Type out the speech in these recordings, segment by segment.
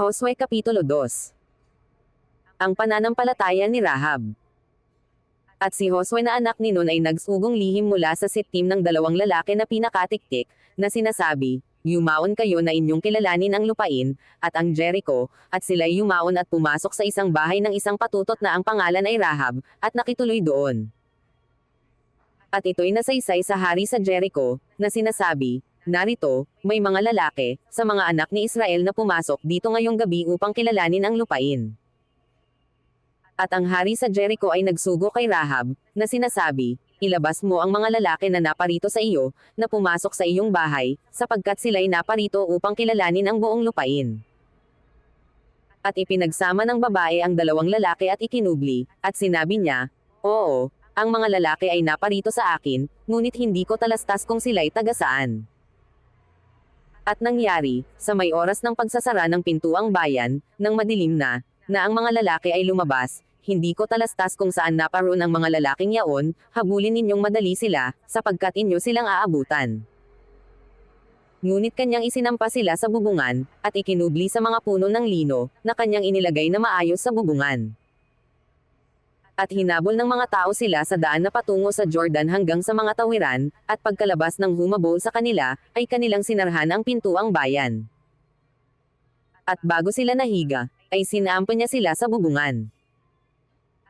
Josue Kapitulo 2. Ang pananampalataya ni Rahab. At si Josue na anak ni Nun ay nagsugong lihim mula sa sitim ng dalawang lalaki na pinakatiktik, na sinasabi, "Yumaon kayo na inyong kilalanin ang lupain, at ang Jericho," at sila'y yumaon at pumasok sa isang bahay ng isang patutot na ang pangalan ay Rahab, at nakituloy doon. At ito'y nasaysay sa hari sa Jericho, na sinasabi, "Narito, may mga lalaki, sa mga anak ni Israel na pumasok dito ngayong gabi upang kilalanin ang lupain." At ang hari sa Jericho ay nagsugo kay Rahab, na sinasabi, "Ilabas mo ang mga lalaki na naparito sa iyo, na pumasok sa iyong bahay, sapagkat sila'y naparito upang kilalanin ang buong lupain." At ipinagsama ng babae ang dalawang lalaki at ikinubli, at sinabi niya, "Oo, ang mga lalaki ay naparito sa akin, ngunit hindi ko talastas kung sila'y taga saan." At nangyari, sa may oras ng pagsasara ng pintuang bayan, nang madilim na ang mga lalaki ay lumabas, hindi ko talastas kung saan naparoon ang mga lalaking yaon, habulin ninyong madali sila, sapagkat inyo silang aabutan. Ngunit kanyang isinampa sila sa bubungan, at ikinubli sa mga puno ng lino, na kanyang inilagay na maayos sa bubungan. At hinabol ng mga tao sila sa daan na patungo sa Jordan hanggang sa mga tawiran, at pagkalabas ng humabol sa kanila, ay kanilang sinarhan ang pintuang bayan. At bago sila nahiga, ay sinampa niya sila sa bubungan.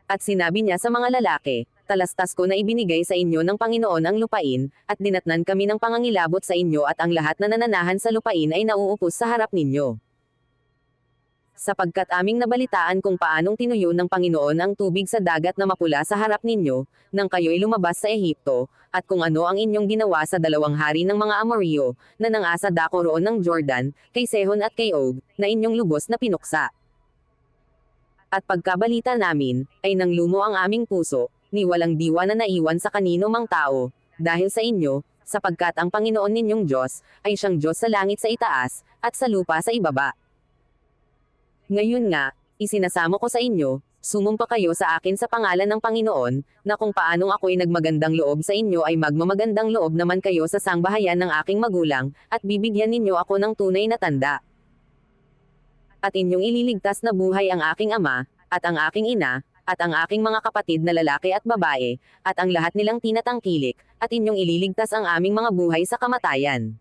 At sinabi niya sa mga lalaki, "Talastas ko na ibinigay sa inyo ng Panginoon ang lupain, at dinatnan kami ng pangangilabot sa inyo at ang lahat na nananahan sa lupain ay nauupos sa harap ninyo. Sapagkat aming nabalitaan kung paanong tinuyo ng Panginoon ang tubig sa dagat na mapula sa harap ninyo, nang kayo'y lumabas sa Ehipto, at kung ano ang inyong ginawa sa dalawang hari ng mga Amorreo, na nangasa dako roon ng Jordan, kay Sehon at kay Og, na inyong lubos na pinuksa. At pagkabalita namin, ay nanglumo ang aming puso, ni walang diwa na naiwan sa kanino mang tao, dahil sa inyo, sapagkat ang Panginoon ninyong Diyos, ay siyang Diyos sa langit sa itaas, at sa lupa sa ibaba. Ngayon nga, isinasamo ko sa inyo, sumumpa kayo sa akin sa pangalan ng Panginoon, na kung paanong ako'y nagmagandang loob sa inyo ay magmamagandang loob naman kayo sa sangbahayan ng aking magulang, at bibigyan ninyo ako ng tunay na tanda. At inyong ililigtas na buhay ang aking ama, at ang aking ina, at ang aking mga kapatid na lalaki at babae, at ang lahat nilang tinatangkilik, at inyong ililigtas ang aming mga buhay sa kamatayan."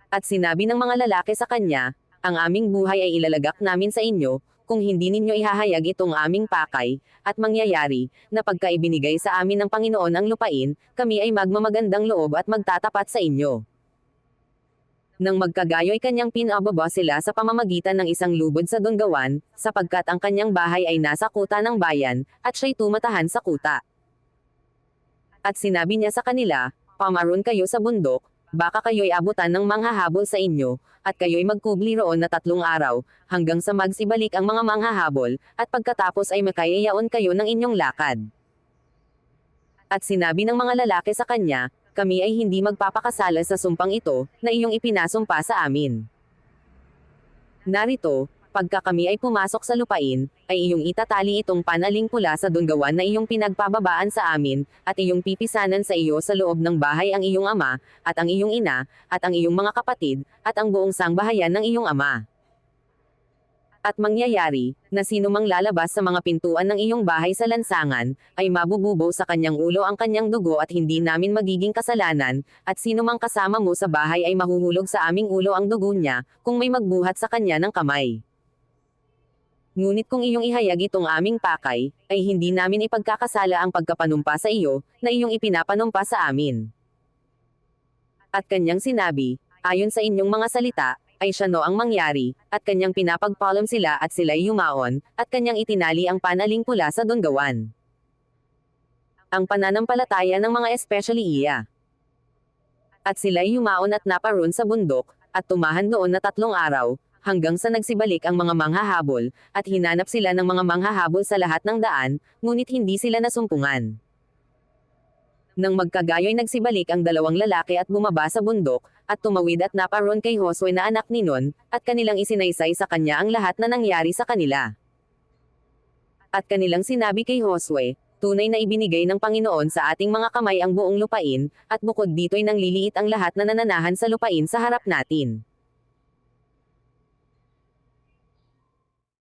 At sinabi ng mga lalaki sa kanya, "Ang aming buhay ay ilalagak namin sa inyo, kung hindi ninyo ihahayag itong aming pakay, at mangyayari, na pagka ibinigay sa amin ng Panginoon ang lupain, kami ay magmamagandang loob at magtatapat sa inyo." Nang magkagayo'y kanyang pinababa sila sa pamamagitan ng isang lubod sa Dunggawan, sapagkat ang kanyang bahay ay nasa kuta ng bayan, at siya'y tumatahan sa kuta. At sinabi niya sa kanila, "Pamaroon kayo sa bundok, baka kayo'y abutan ng manghahabol sa inyo, at kayo'y magkubli roon na 3 araw, hanggang sa magsibalik ang mga manghahabol, at pagkatapos ay makayayaon kayo ng inyong lakad." At sinabi ng mga lalaki sa kanya, "Kami ay hindi magpapakasala sa sumpang ito, na iyong ipinasumpa sa amin. Narito, pagka kami ay pumasok sa lupain, ay iyong itatali itong panaling pula sa Dunggawan na iyong pinagpababaan sa amin, at iyong pipisanan sa iyo sa loob ng bahay ang iyong ama, at ang iyong ina, at ang iyong mga kapatid, at ang buong sangbahayan ng iyong ama. At mangyayari, na sino mang lalabas sa mga pintuan ng iyong bahay sa lansangan, ay mabububo sa kanyang ulo ang kanyang dugo at hindi namin magiging kasalanan, at sino mang kasama mo sa bahay ay mahuhulog sa aming ulo ang dugo niya, kung may magbuhat sa kanya ng kamay. Ngunit kung iyong ihayag itong aming pakay, ay hindi namin ipagkakasala ang pagkapanumpa sa iyo, na iyong ipinapanumpa sa amin." At kanyang sinabi, "Ayon sa inyong mga salita, ay siya no ang mangyari," at kanyang pinapagpalom sila at sila'y yumaon, at kanyang itinali ang panaling pula sa Dunggawan. Ang pananampalataya ng mga especially iya. At sila'y yumaon at naparoon sa bundok, at tumahan doon na 3 araw, hanggang sa nagsibalik ang mga manghahabol, at hinanap sila ng mga manghahabol sa lahat ng daan, ngunit hindi sila nasumpungan. Nang magkagayo'y nagsibalik ang dalawang lalaki at bumaba sa bundok, at tumawid at naparoon kay Josue na anak ni Nun, at kanilang isinaysay sa kanya ang lahat na nangyari sa kanila. At kanilang sinabi kay Josue, "Tunay na ibinigay ng Panginoon sa ating mga kamay ang buong lupain, at bukod dito'y nangliliit ang lahat na nananahan sa lupain sa harap natin.